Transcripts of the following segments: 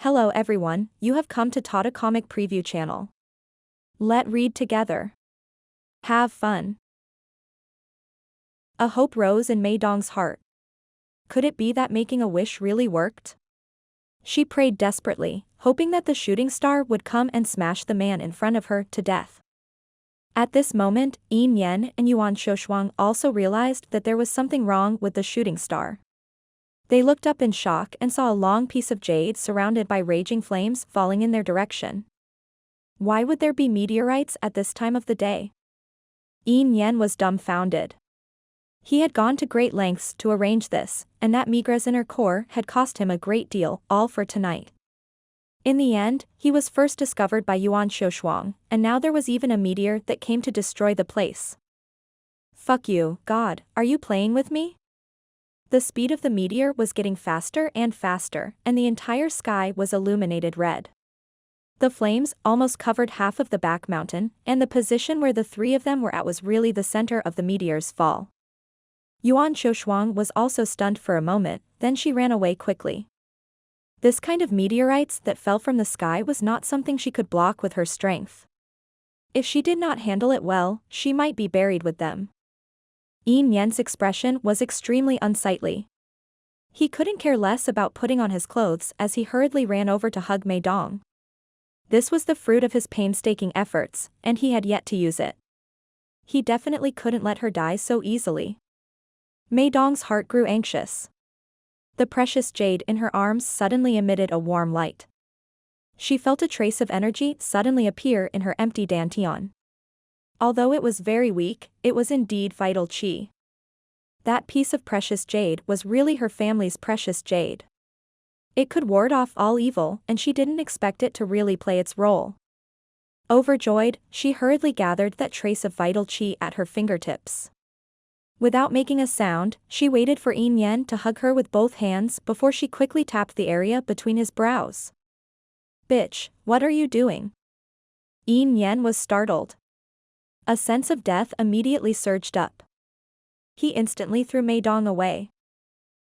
Hello everyone, you have come to Tata Comic Preview channel. Let read together. Have fun. A hope rose in Mei Dong's heart. Could it be that making a wish really worked? She prayed desperately, hoping that the shooting star would come and smash the man in front of her to death. At this moment, Yin Yan and Yuan Shouxuang also realized that there was something wrong with the shooting star. They looked up in shock and saw a long piece of jade surrounded by raging flames falling in their direction. Why would there be meteorites at this time of the day? Yin Yan was dumbfounded. He had gone to great lengths to arrange this, and that Migra's inner core had cost him a great deal, all for tonight. In the end, he was first discovered by Yuan Shouxuang, and now there was even a meteor that came to destroy the place. Fuck you, God, are you playing with me? The speed of the meteor was getting faster and faster, and the entire sky was illuminated red. The flames almost covered half of the back mountain, and the position where the three of them were at was really the center of the meteor's fall. Yuan Shouxuang was also stunned for a moment, then she ran away quickly. This kind of meteorites that fell from the sky was not something she could block with her strength. If she did not handle it well, she might be buried with them. Yin Yan's expression was extremely unsightly. He couldn't care less about putting on his clothes as he hurriedly ran over to hug Mei Dong. This was the fruit of his painstaking efforts, and he had yet to use it. He definitely couldn't let her die so easily. Mei Dong's heart grew anxious. The precious jade in her arms suddenly emitted a warm light. She felt a trace of energy suddenly appear in her empty dantian. Although it was very weak, it was indeed vital qi. That piece of precious jade was really her family's precious jade. It could ward off all evil, and she didn't expect it to really play its role. Overjoyed, she hurriedly gathered that trace of vital qi at her fingertips. Without making a sound, she waited for Yin Yan to hug her with both hands before she quickly tapped the area between his brows. Bitch, what are you doing? Yin Yan was startled. A sense of death immediately surged up. He instantly threw Mei Dong away.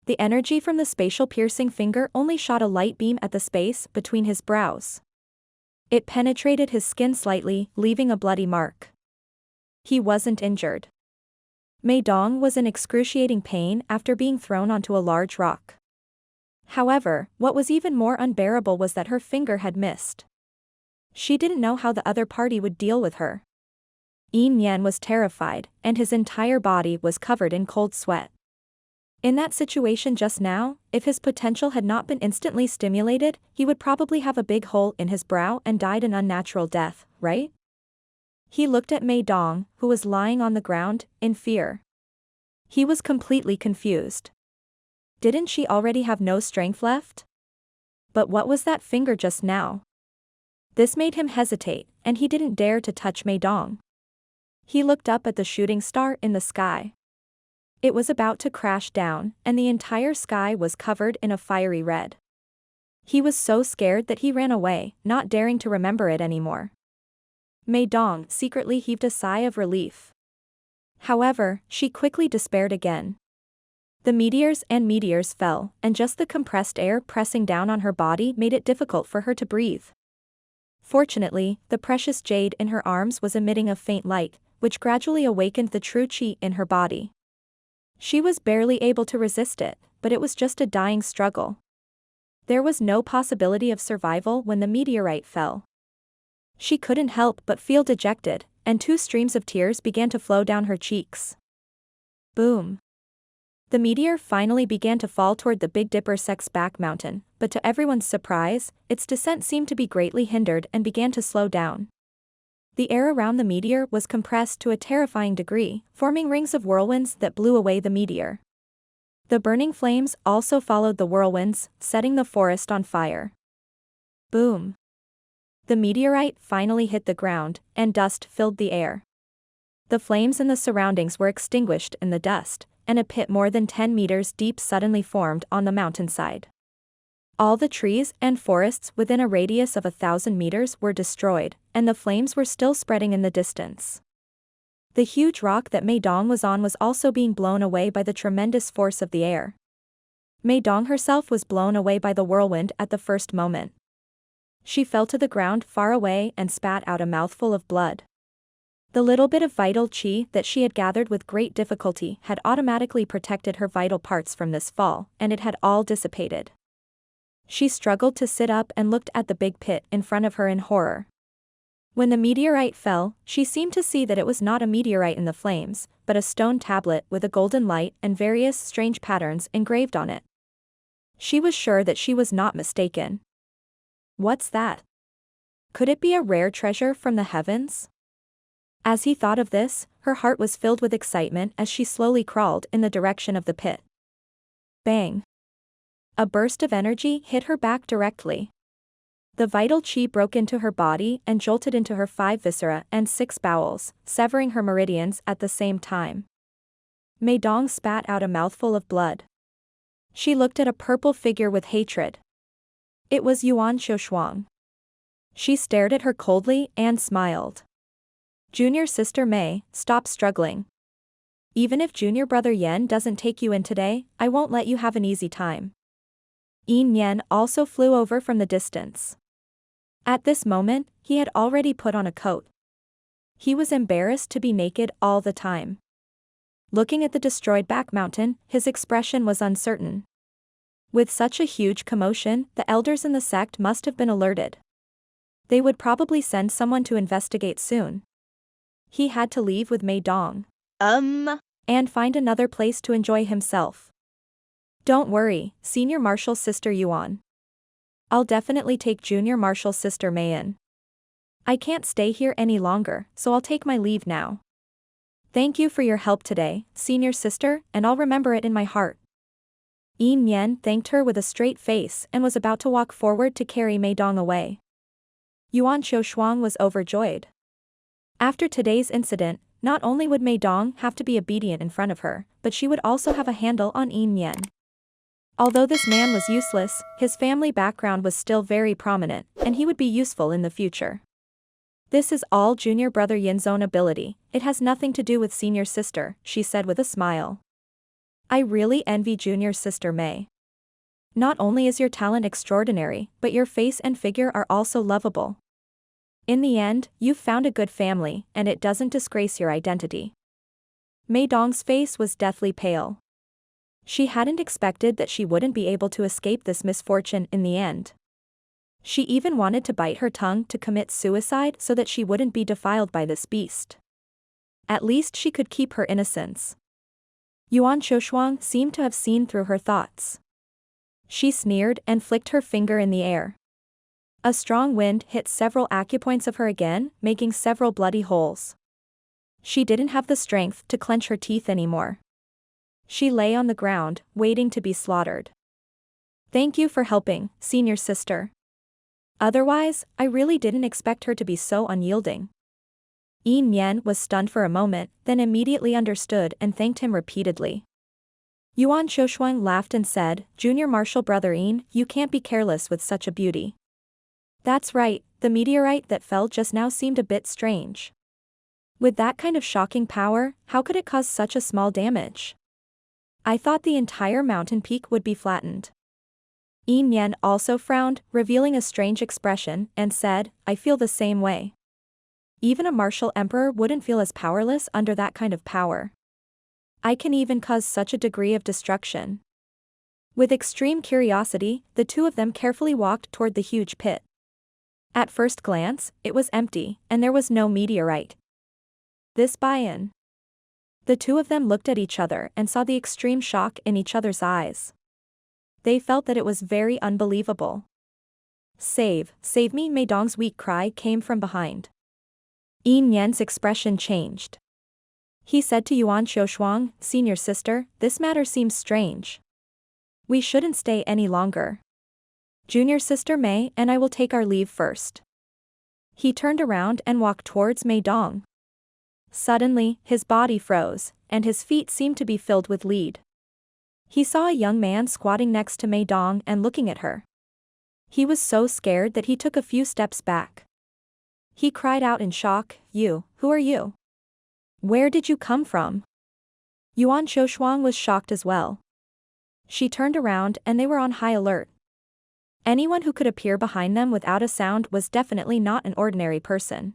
The energy from the spatial piercing finger only shot a light beam at the space between his brows. It penetrated his skin slightly, leaving a bloody mark. He wasn't injured. Mei Dong was in excruciating pain after being thrown onto a large rock. However, what was even more unbearable was that her finger had missed. She didn't know how the other party would deal with her. Yin Yan was terrified, and his entire body was covered in cold sweat. In that situation just now, if his potential had not been instantly stimulated, he would probably have a big hole in his brow and died an unnatural death, right? He looked at Mei Dong, who was lying on the ground, in fear. He was completely confused. Didn't she already have no strength left? But what was that finger just now? This made him hesitate, and he didn't dare to touch Mei Dong. He looked up at the shooting star in the sky. It was about to crash down, and the entire sky was covered in a fiery red. He was so scared that he ran away, not daring to remember it anymore. Mei Dong secretly heaved a sigh of relief. However, she quickly despaired again. The meteors fell, and just the compressed air pressing down on her body made it difficult for her to breathe. Fortunately, the precious jade in her arms was emitting a faint light, which gradually awakened the true qi in her body. She was barely able to resist it, but it was just a dying struggle. There was no possibility of survival when the meteorite fell. She couldn't help but feel dejected, and 2 streams of tears began to flow down her cheeks. Boom. The meteor finally began to fall toward the Big Dipper Sect's back mountain, but to everyone's surprise, its descent seemed to be greatly hindered and began to slow down. The air around the meteor was compressed to a terrifying degree, forming rings of whirlwinds that blew away the meteor. The burning flames also followed the whirlwinds, setting the forest on fire. Boom. The meteorite finally hit the ground, and dust filled the air. The flames in the surroundings were extinguished in the dust, and a pit more than 10 meters deep suddenly formed on the mountainside. All the trees and forests within a radius of 1,000 meters were destroyed, and the flames were still spreading in the distance. The huge rock that Mei Dong was on was also being blown away by the tremendous force of the air. Mei Dong herself was blown away by the whirlwind at the first moment. She fell to the ground far away and spat out a mouthful of blood. The little bit of vital qi that she had gathered with great difficulty had automatically protected her vital parts from this fall, and it had all dissipated. She struggled to sit up and looked at the big pit in front of her in horror. When the meteorite fell, she seemed to see that it was not a meteorite in the flames, but a stone tablet with a golden light and various strange patterns engraved on it. She was sure that she was not mistaken. What's that? Could it be a rare treasure from the heavens? As he thought of this, her heart was filled with excitement as she slowly crawled in the direction of the pit. Bang! A burst of energy hit her back directly. The vital qi broke into her body and jolted into her 5 viscera and 6 bowels, severing her meridians at the same time. Mei Dong spat out a mouthful of blood. She looked at a purple figure with hatred. It was Yuan Xiaoshuang. She stared at her coldly and smiled. Junior sister Mei, stop struggling. Even if junior brother Yan doesn't take you in today, I won't let you have an easy time. Yin Yan also flew over from the distance. At this moment, he had already put on a coat. He was embarrassed to be naked all the time. Looking at the destroyed back mountain, his expression was uncertain. With such a huge commotion, the elders in the sect must have been alerted. They would probably send someone to investigate soon. He had to leave with Mei Dong. And find another place to enjoy himself. Don't worry, Senior Marshal Sister Yuan. I'll definitely take Junior Marshal Sister Mei in. I can't stay here any longer, so I'll take my leave now. Thank you for your help today, Senior Sister, and I'll remember it in my heart. Yin Yan thanked her with a straight face and was about to walk forward to carry Mei Dong away. Yuan Xiaoshuang was overjoyed. After today's incident, not only would Mei Dong have to be obedient in front of her, but she would also have a handle on Yin Yan. Although this man was useless, his family background was still very prominent, and he would be useful in the future. This is all junior brother Yin's own ability, it has nothing to do with senior sister, she said with a smile. I really envy junior sister Mei. Not only is your talent extraordinary, but your face and figure are also lovable. In the end, you've found a good family, and it doesn't disgrace your identity. Mei Dong's face was deathly pale. She hadn't expected that she wouldn't be able to escape this misfortune in the end. She even wanted to bite her tongue to commit suicide so that she wouldn't be defiled by this beast. At least she could keep her innocence. Yuan Xiaoshuang seemed to have seen through her thoughts. She sneered and flicked her finger in the air. A strong wind hit several acupoints of her again, making several bloody holes. She didn't have the strength to clench her teeth anymore. She lay on the ground, waiting to be slaughtered. Thank you for helping, senior sister. Otherwise, I really didn't expect her to be so unyielding. Yin Yan was stunned for a moment, then immediately understood and thanked him repeatedly. Yuan Xiaoshuang laughed and said, Junior Marshal Brother Yin, you can't be careless with such a beauty. That's right, the meteorite that fell just now seemed a bit strange. With that kind of shocking power, how could it cause such a small damage? I thought the entire mountain peak would be flattened. Yin Yan also frowned, revealing a strange expression, and said, I feel the same way. Even a martial emperor wouldn't feel as powerless under that kind of power. I can even cause such a degree of destruction. With extreme curiosity, the two of them carefully walked toward the huge pit. At first glance, it was empty, and there was no meteorite. This buy-in. The two of them looked at each other and saw the extreme shock in each other's eyes. They felt that it was very unbelievable. Save me, Mei Dong's weak cry came from behind. Yin Yan's expression changed. He said to Yuan Xiaoshuang, Senior sister, this matter seems strange. We shouldn't stay any longer. Junior sister Mei and I will take our leave first. He turned around and walked towards Mei Dong. Suddenly, his body froze, and his feet seemed to be filled with lead. He saw a young man squatting next to Mei Dong and looking at her. He was so scared that he took a few steps back. He cried out in shock, who are you? Where did you come from? Yuan Xiaoshuang was shocked as well. She turned around and they were on high alert. Anyone who could appear behind them without a sound was definitely not an ordinary person.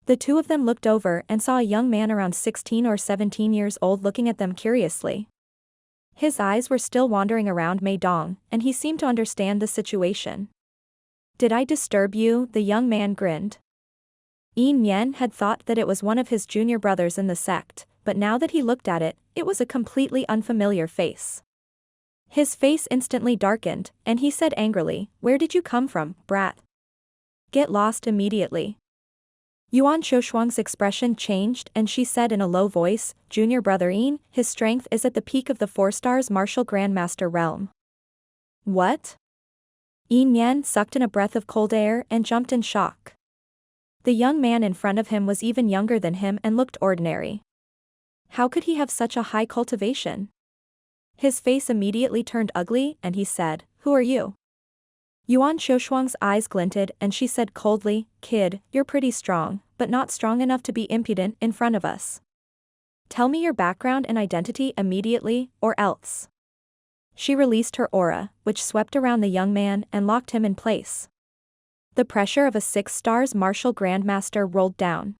The two of them looked over and saw a young man around 16 or 17 years old looking at them curiously. His eyes were still wandering around Mei Dong, and he seemed to understand the situation. "Did I disturb you?" the young man grinned. Yin Yen had thought that it was one of his junior brothers in the sect, but now that he looked at it, it was a completely unfamiliar face. His face instantly darkened, and he said angrily, "Where did you come from, brat? Get lost immediately." Yuan Shoshuang's expression changed and she said in a low voice, "Junior brother Yin, his strength is at the peak of the 4 stars martial grandmaster realm." "What?" Yin Yan sucked in a breath of cold air and jumped in shock. The young man in front of him was even younger than him and looked ordinary. How could he have such a high cultivation? His face immediately turned ugly and he said, "Who are you?" Yuan Shoshuang's eyes glinted and she said coldly, "Kid, you're pretty strong, but not strong enough to be impudent in front of us. Tell me your background and identity immediately, or else." She released her aura, which swept around the young man and locked him in place. The pressure of a 6 stars martial grandmaster rolled down.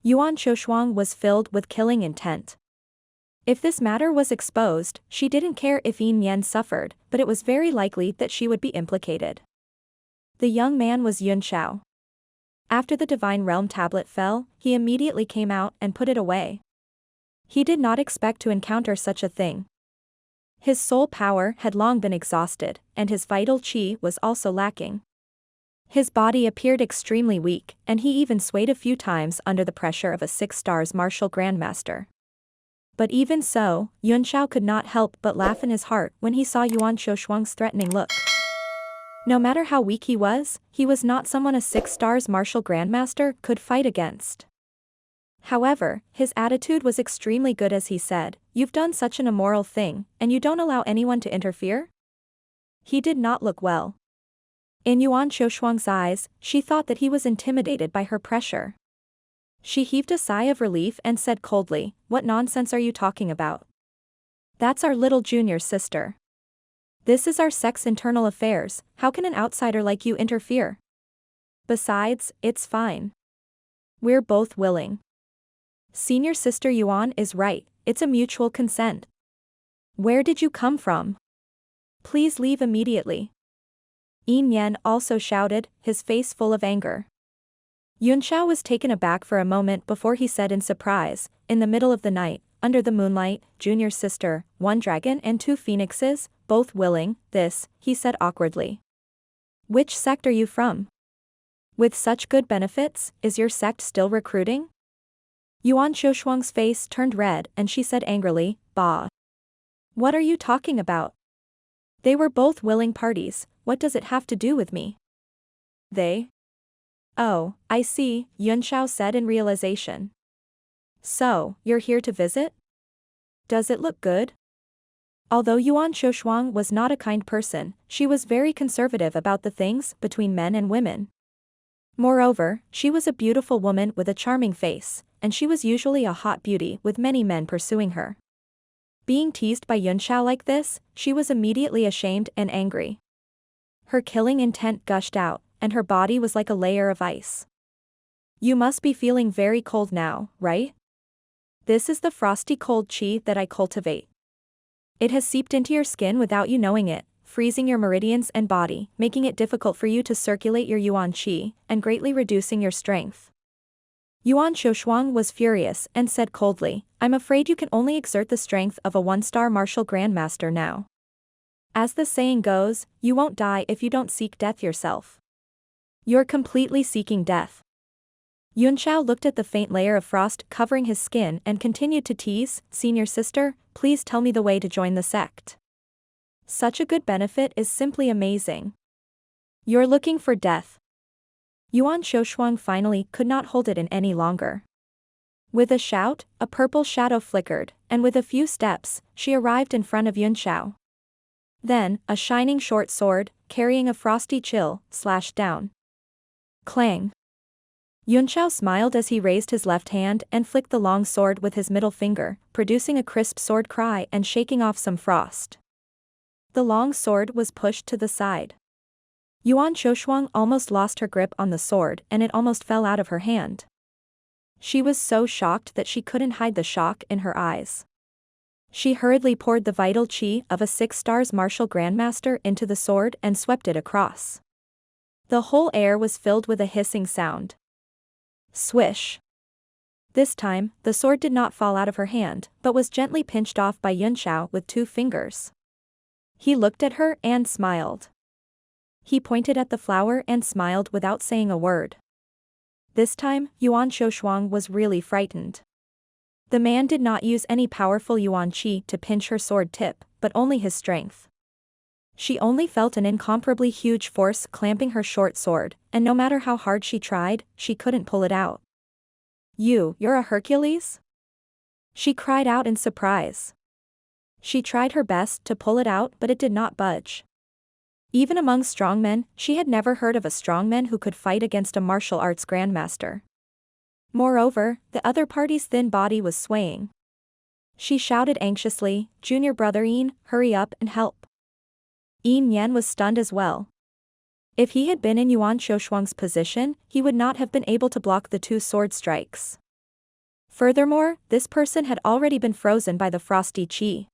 Yuan Shoshuang was filled with killing intent. If this matter was exposed, she didn't care if Yin Yen suffered, but it was very likely that she would be implicated. The young man was Yunxiao. After the Divine Realm tablet fell, he immediately came out and put it away. He did not expect to encounter such a thing. His soul power had long been exhausted, and his vital qi was also lacking. His body appeared extremely weak, and he even swayed a few times under the pressure of a 6 stars martial grandmaster. But even so, Yunxiao could not help but laugh in his heart when he saw Yuan Shoshuang's threatening look. No matter how weak he was not someone a 6 stars martial grandmaster could fight against. However, his attitude was extremely good as he said, "You've done such an immoral thing, and you don't allow anyone to interfere?" He did not look well. In Yuan Shoshuang's eyes, she thought that he was intimidated by her pressure. She heaved a sigh of relief and said coldly, "What nonsense are you talking about? That's our little junior sister. This is our sect's internal affairs, how can an outsider like you interfere? Besides, it's fine. We're both willing. Senior sister Yuan is right, it's a mutual consent. Where did you come from? Please leave immediately." Yin Yen also shouted, his face full of anger. Yunxiao was taken aback for a moment before he said in surprise, "In the middle of the night, under the moonlight, junior sister, 1 dragon and 2 phoenixes, both willing, this," he said awkwardly. "Which sect are you from? With such good benefits, is your sect still recruiting?" Yuan Shoshuang's face turned red and she said angrily, "Bah. What are you talking about? They were both willing parties, what does it have to do with me?" "They? Oh, I see," Yunxiao said in realization. "So, you're here to visit? Does it look good?" Although Yuan Shoshuang was not a kind person, she was very conservative about the things between men and women. Moreover, she was a beautiful woman with a charming face, and she was usually a hot beauty with many men pursuing her. Being teased by Yunxiao like this, she was immediately ashamed and angry. Her killing intent gushed out, and her body was like a layer of ice. "You must be feeling very cold now, right? This is the frosty cold qi that I cultivate. It has seeped into your skin without you knowing it, freezing your meridians and body, making it difficult for you to circulate your yuan qi, and greatly reducing your strength." Yuan Shoshuang was furious and said coldly, "I'm afraid you can only exert the strength of a 1-star martial grandmaster now. As the saying goes, you won't die if you don't seek death yourself. You're completely seeking death." Yunxiao looked at the faint layer of frost covering his skin and continued to tease, "Senior sister, please tell me the way to join the sect. Such a good benefit is simply amazing. You're looking for death." Yuan Shoshuang finally could not hold it in any longer. With a shout, a purple shadow flickered, and with a few steps, she arrived in front of Yunxiao. Then, a shining short sword, carrying a frosty chill, slashed down. Clang. Yunxiao smiled as he raised his left hand and flicked the long sword with his middle finger, producing a crisp sword cry and shaking off some frost. The long sword was pushed to the side. Yuan Shoshuang almost lost her grip on the sword and it almost fell out of her hand. She was so shocked that she couldn't hide the shock in her eyes. She hurriedly poured the vital chi of a 6-star martial grandmaster into the sword and swept it across. The whole air was filled with a hissing sound. Swish. This time, the sword did not fall out of her hand, but was gently pinched off by Yunxiao with 2 fingers. He looked at her and smiled. He pointed at the flower and smiled without saying a word. This time, Yuan Shoshuang was really frightened. The man did not use any powerful yuan qi to pinch her sword tip, but only his strength. She only felt an incomparably huge force clamping her short sword, and no matter how hard she tried, she couldn't pull it out. You're a Hercules?" She cried out in surprise. She tried her best to pull it out but it did not budge. Even among strongmen, she had never heard of a strongman who could fight against a martial arts grandmaster. Moreover, the other party's thin body was swaying. She shouted anxiously, "Junior brother Yin, hurry up and help." Yin Yan was stunned as well. If he had been in Yuan Shoshuang's position, he would not have been able to block the 2 sword strikes. Furthermore, this person had already been frozen by the frosty qi.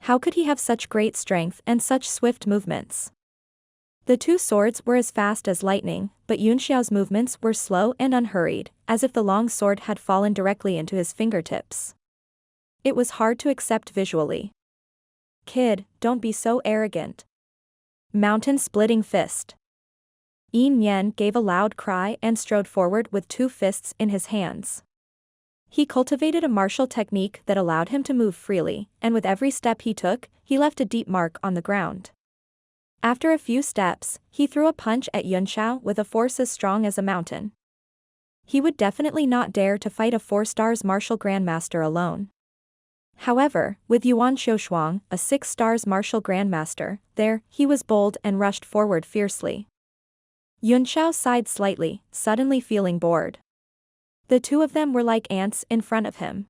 How could he have such great strength and such swift movements? The 2 swords were as fast as lightning, but Yunxiao's movements were slow and unhurried, as if the long sword had fallen directly into his fingertips. It was hard to accept visually. "Kid, don't be so arrogant." Mountain-splitting fist. Yin Yan gave a loud cry and strode forward with 2 fists in his hands. He cultivated a martial technique that allowed him to move freely, and with every step he took, he left a deep mark on the ground. After a few steps, he threw a punch at Yunxiao with a force as strong as a mountain. He would definitely not dare to fight a 4-star martial grandmaster alone. However, with Yuan Shoshuang, a 6-star martial grandmaster, there, he was bold and rushed forward fiercely. Yunxiao sighed slightly, suddenly feeling bored. The 2 of them were like ants in front of him.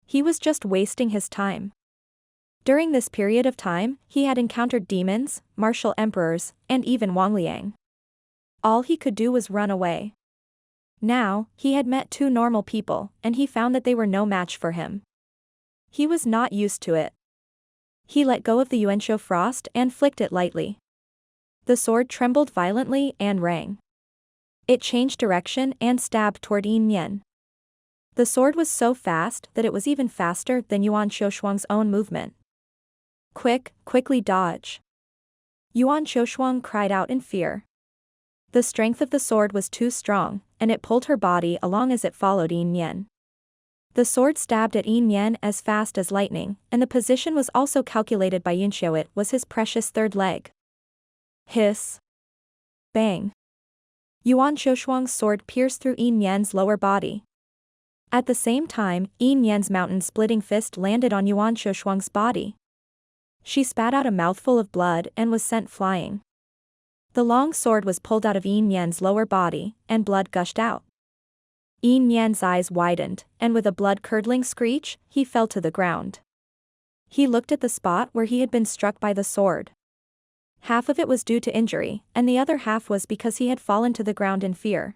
He was just wasting his time. During this period of time, he had encountered demons, martial emperors, and even Wang Liang. All he could do was run away. Now, he had met 2 normal people, and he found that they were no match for him. He was not used to it. He let go of the Yuanxiao frost and flicked it lightly. The sword trembled violently and rang. It changed direction and stabbed toward Yin Yan. The sword was so fast that it was even faster than Yuan Shoshuang's own movement. Quickly dodge." Yuan Shoshuang cried out in fear. The strength of the sword was too strong, and it pulled her body along as it followed Yin Yan. The sword stabbed at Yin Yan as fast as lightning, and the position was also calculated by Yunxiao. It was his precious 3rd leg. Hiss. Bang. Yuan Shoshuang's sword pierced through Yin Yan's lower body. At the same time, Yin Yan's mountain-splitting fist landed on Yuan Shoshuang's body. She spat out a mouthful of blood and was sent flying. The long sword was pulled out of Yin Yan's lower body, and blood gushed out. Yin Yan's eyes widened, and with a blood-curdling screech, he fell to the ground. He looked at the spot where he had been struck by the sword. Half of it was due to injury, and the other half was because he had fallen to the ground in fear.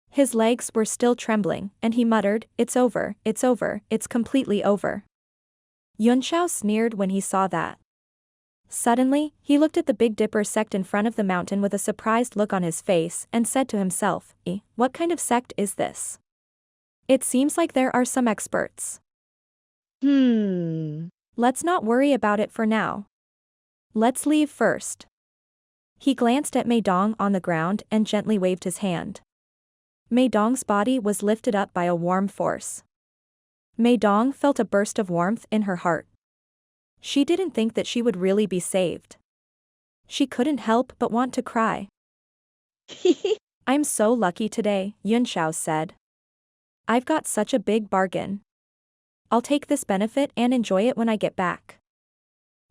His legs were still trembling, and he muttered, it's over, it's completely over." Yunxiao sneered when he saw that. Suddenly, he looked at the Big Dipper sect in front of the mountain with a surprised look on his face and said to himself, "What kind of sect is this? It seems like there are some experts. Let's not worry about it for now. Let's leave first." He glanced at Mei Dong on the ground and gently waved his hand. Mei Dong's body was lifted up by a warm force. Mei Dong felt a burst of warmth in her heart. She didn't think that she would really be saved. She couldn't help but want to cry. "I'm so lucky today," Yunxiao said. "I've got such a big bargain. I'll take this benefit and enjoy it when I get back."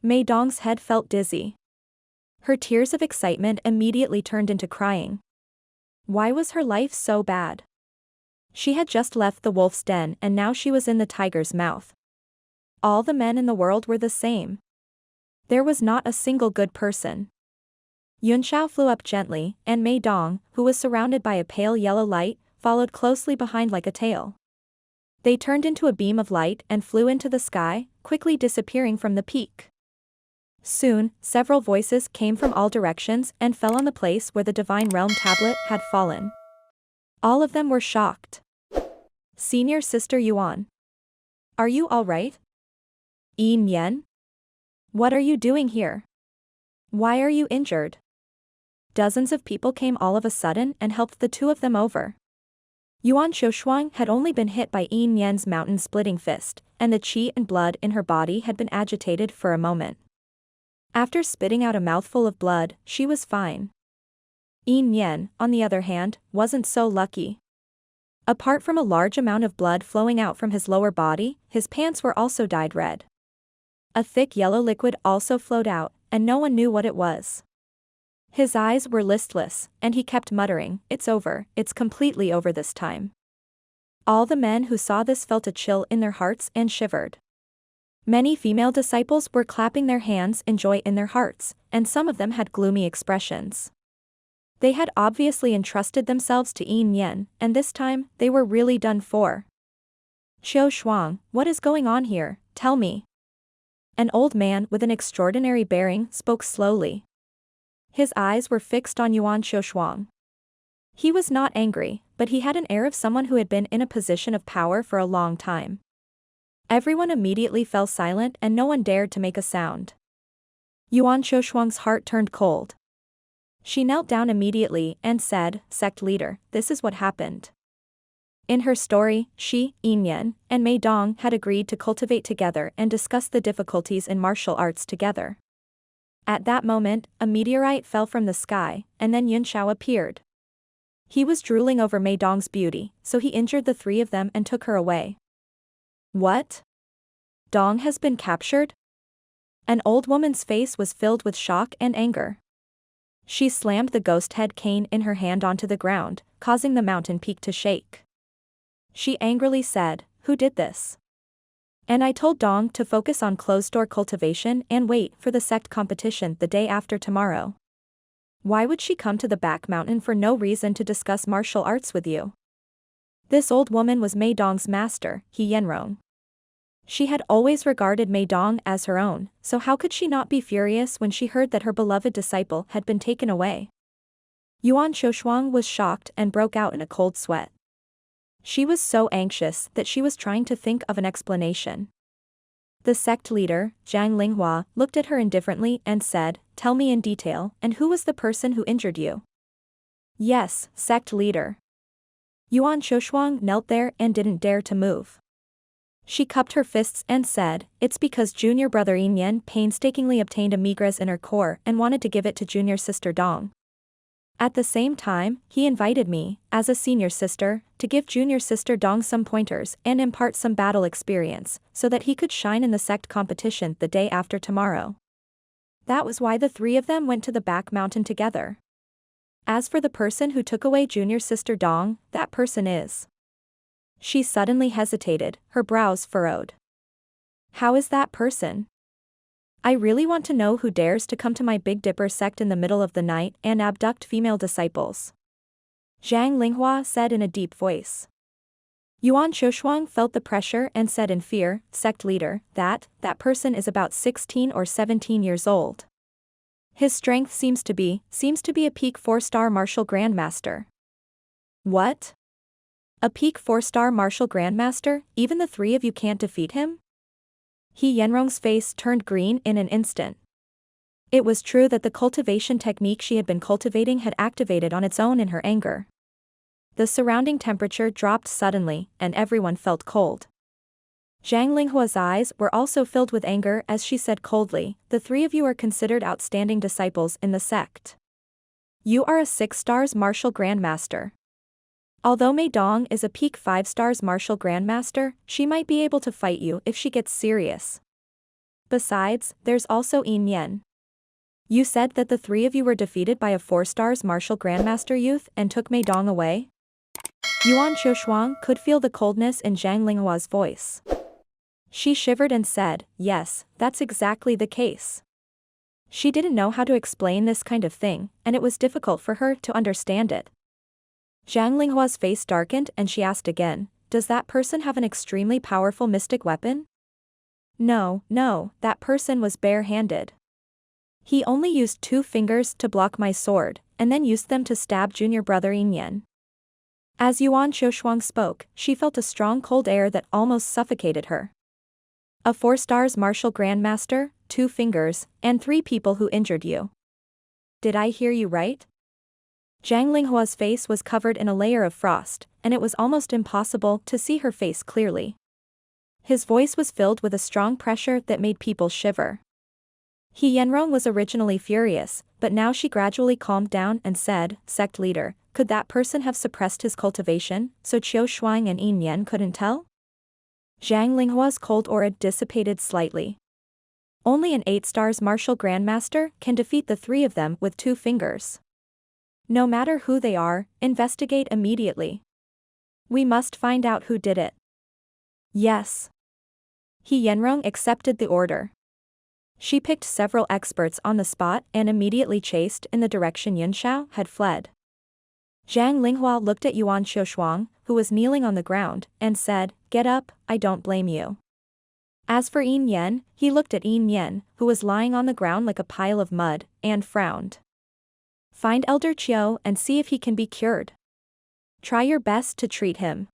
Mei Dong's head felt dizzy. Her tears of excitement immediately turned into crying. Why was her life so bad? She had just left the wolf's den and now she was in the tiger's mouth. All the men in the world were the same. There was not a single good person. Yunxiao flew up gently, and Mei Dong, who was surrounded by a pale yellow light, followed closely behind like a tail. They turned into a beam of light and flew into the sky, quickly disappearing from the peak. Soon, several voices came from all directions and fell on the place where the Divine Realm tablet had fallen. All of them were shocked. Senior Sister Yuan. Are you all right? Yin Yen? What are you doing here? Why are you injured? Dozens of people came all of a sudden and helped the two of them over. Yuan Shoshuang had only been hit by Yin Yen's mountain-splitting fist, and the qi and blood in her body had been agitated for a moment. After spitting out a mouthful of blood, she was fine. Yin Yen, on the other hand, wasn't so lucky. Apart from a large amount of blood flowing out from his lower body, his pants were also dyed red. A thick yellow liquid also flowed out, and no one knew what it was. His eyes were listless, and he kept muttering, "It's over, it's completely over this time." All the men who saw this felt a chill in their hearts and shivered. Many female disciples were clapping their hands in joy in their hearts, and some of them had gloomy expressions. They had obviously entrusted themselves to Yin Yen, and this time, they were really done for. "Xiao Shuang, what is going on here, tell me." An old man with an extraordinary bearing spoke slowly. His eyes were fixed on Yuan Shoshuang. He was not angry, but he had an air of someone who had been in a position of power for a long time. Everyone immediately fell silent and no one dared to make a sound. Yuan Shoshuang's heart turned cold. She knelt down immediately and said, "Sect leader, this is what happened." In her story, she, Yin Yen, and Mei Dong had agreed to cultivate together and discuss the difficulties in martial arts together. At that moment, a meteorite fell from the sky, and then Yunxiao appeared. He was drooling over Mei Dong's beauty, so he injured the three of them and took her away. What? Dong has been captured? An old woman's face was filled with shock and anger. She slammed the ghost head cane in her hand onto the ground, causing the mountain peak to shake. She angrily said, "Who did this? And I told Dong to focus on closed-door cultivation and wait for the sect competition the day after tomorrow. Why would she come to the back mountain for no reason to discuss martial arts with you?" This old woman was Mei Dong's master, He Yenrong. She had always regarded Mei Dong as her own, so how could she not be furious when she heard that her beloved disciple had been taken away? Yuan Shoshuang was shocked and broke out in a cold sweat. She was so anxious that she was trying to think of an explanation. The sect leader, Zhang Linghua, looked at her indifferently and said, "Tell me in detail, and who was the person who injured you?" "Yes, sect leader." Yuan Shoshuang knelt there and didn't dare to move. She cupped her fists and said, "It's because junior brother Yin Yen painstakingly obtained a migra's inner core and wanted to give it to junior sister Dong. At the same time, he invited me, as a senior sister, to give junior sister Dong some pointers and impart some battle experience, so that he could shine in the sect competition the day after tomorrow. That was why the three of them went to the back mountain together. As for the person who took away junior sister Dong, that person is..." She suddenly hesitated, her brows furrowed. "How is that person? I really want to know who dares to come to my Big Dipper sect in the middle of the night and abduct female disciples." Zhang Linghua said in a deep voice. Yuan Shoshuang felt the pressure and said in fear, "Sect leader, that person is about 16 or 17 years old. His strength seems to be a peak 4-star martial grandmaster." "What? A peak 4-star martial grandmaster, even the three of you can't defeat him?" He Yenrong's face turned green in an instant. It was true that the cultivation technique she had been cultivating had activated on its own in her anger. The surrounding temperature dropped suddenly, and everyone felt cold. Zhang Linghua's eyes were also filled with anger as she said coldly, "The three of you are considered outstanding disciples in the sect. You are a 6-stars martial grandmaster. Although Mei Dong is a peak 5-stars martial grandmaster, she might be able to fight you if she gets serious. Besides, there's also Yin Yen. You said that the three of you were defeated by a 4-stars martial grandmaster youth and took Mei Dong away?" Yuan Shoshuang could feel the coldness in Zhang Linghua's voice. She shivered and said, "Yes, that's exactly the case." She didn't know how to explain this kind of thing, and it was difficult for her to understand it. Zhang Linghua's face darkened and she asked again, does that person have an extremely powerful mystic weapon? No, that person was bare-handed. He only used 2 fingers to block my sword, and then used them to stab junior brother Yin. As Yuan Xiaoshuang spoke, she felt a strong cold air that almost suffocated her. A 4-star martial grandmaster, 2 fingers, and 3 people who injured you. Did I hear you right? Zhang Linghua's face was covered in a layer of frost, and it was almost impossible to see her face clearly. His voice was filled with a strong pressure that made people shiver. He Yenrong was originally furious, but now she gradually calmed down and said, sect leader, could that person have suppressed his cultivation, so Qiu Shuang and Yin Yan couldn't tell? Zhang Linghua's cold aura dissipated slightly. Only an 8-star martial grandmaster can defeat the 3 of them with 2 fingers. No matter who they are, investigate immediately. We must find out who did it. Yes. He Yenrong accepted the order. She picked several experts on the spot and immediately chased in the direction Yunxiao had fled. Zhang Linghua looked at Yuan Xiaoshuang, who was kneeling on the ground, and said, get up, I don't blame you. As for Yin Yan, he looked at Yin Yan, who was lying on the ground like a pile of mud, and frowned. Find Elder Qiu and see if he can be cured. Try your best to treat him.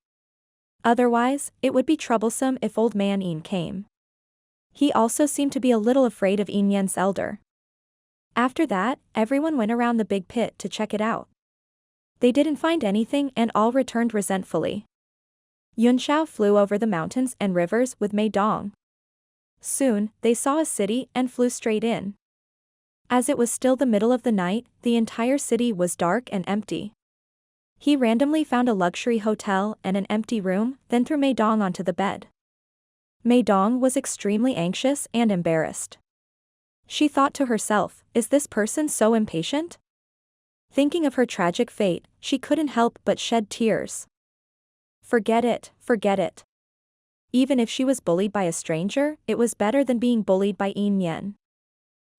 Otherwise, it would be troublesome if old man Yin came. He also seemed to be a little afraid of Yin Yan's elder. After that, everyone went around the big pit to check it out. They didn't find anything and all returned resentfully. Yunxiao flew over the mountains and rivers with Mei Dong. Soon, they saw a city and flew straight in. As it was still the middle of the night, the entire city was dark and empty. He randomly found a luxury hotel and an empty room, then threw Mei Dong onto the bed. Mei Dong was extremely anxious and embarrassed. She thought to herself, is this person so impatient? Thinking of her tragic fate, she couldn't help but shed tears. Forget it. Even if she was bullied by a stranger, it was better than being bullied by Yin Yan.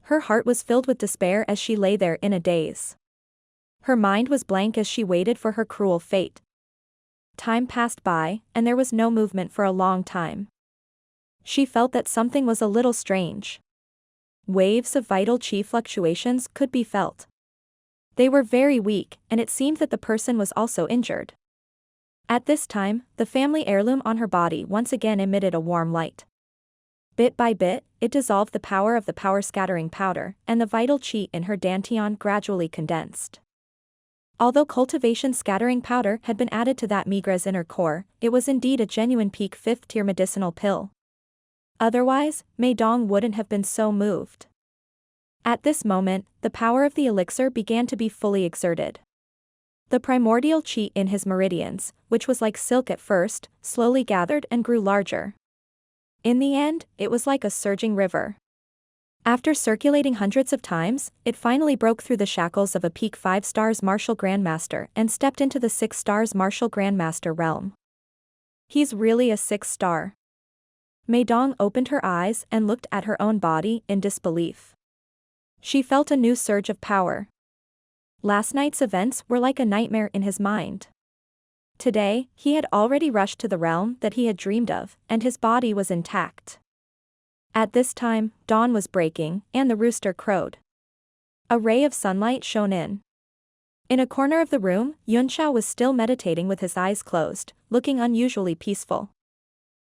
Her heart was filled with despair as she lay there in a daze. Her mind was blank as she waited for her cruel fate. Time passed by, and there was no movement for a long time. She felt that something was a little strange. Waves of vital qi fluctuations could be felt. They were very weak, and it seemed that the person was also injured. At this time, the family heirloom on her body once again emitted a warm light. Bit by bit, it dissolved the power of the power-scattering powder, and the vital qi in her dantian gradually condensed. Although cultivation scattering powder had been added to that Migra's inner core, it was indeed a genuine peak 5th-tier medicinal pill. Otherwise, Mei Dong wouldn't have been so moved. At this moment, the power of the elixir began to be fully exerted. The primordial qi in his meridians, which was like silk at first, slowly gathered and grew larger. In the end, it was like a surging river. After circulating hundreds of times, it finally broke through the shackles of a peak 5-star martial grandmaster and stepped into the 6-star martial grandmaster realm. He's really a 6-star. Mei Dong opened her eyes and looked at her own body in disbelief. She felt a new surge of power. Last night's events were like a nightmare in his mind. Today, he had already rushed to the realm that he had dreamed of, and his body was intact. At this time, dawn was breaking, and the rooster crowed. A ray of sunlight shone in. In a corner of the room, Yunxiao was still meditating with his eyes closed, looking unusually peaceful.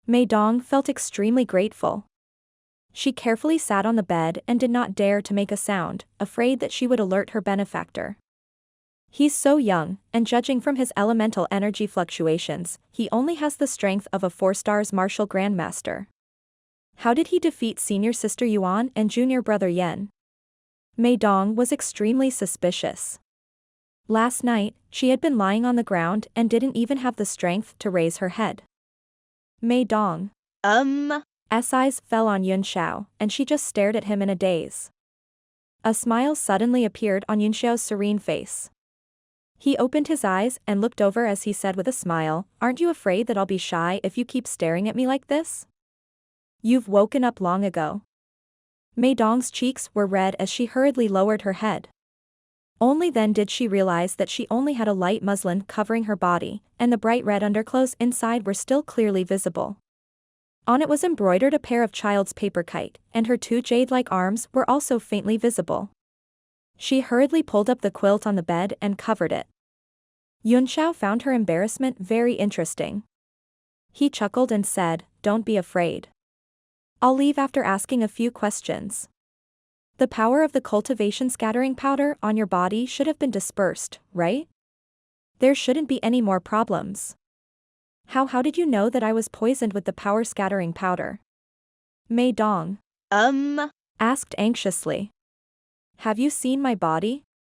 Mei Dong felt extremely grateful. She carefully sat on the bed and did not dare to make a sound, afraid that she would alert her benefactor. He's so young, and judging from his elemental energy fluctuations, he only has the strength of a 4-star martial grandmaster. How did he defeat senior sister Yuan and junior brother Yan? Mei Dong was extremely suspicious. Last night, she had been lying on the ground and didn't even have the strength to raise her head. Mei Dong. S eyes fell on Yunxiao, and she just stared at him in a daze. A smile suddenly appeared on Yunxiao's serene face. He opened his eyes and looked over as he said with a smile, aren't you afraid that I'll be shy if you keep staring at me like this? You've woken up long ago. Mei Dong's cheeks were red as she hurriedly lowered her head. Only then did she realize that she only had a light muslin covering her body, and the bright red underclothes inside were still clearly visible. On it was embroidered a pair of child's paper kite, and her two jade-like arms were also faintly visible. She hurriedly pulled up the quilt on the bed and covered it. Yunxiao found her embarrassment very interesting. He chuckled and said, "Don't be afraid. I'll leave after asking a few questions. The power of the cultivation scattering powder on your body should have been dispersed, right? There shouldn't be any more problems." How did you know that I was poisoned with the power scattering powder?" Mei Dong asked anxiously. "Have you seen my body?"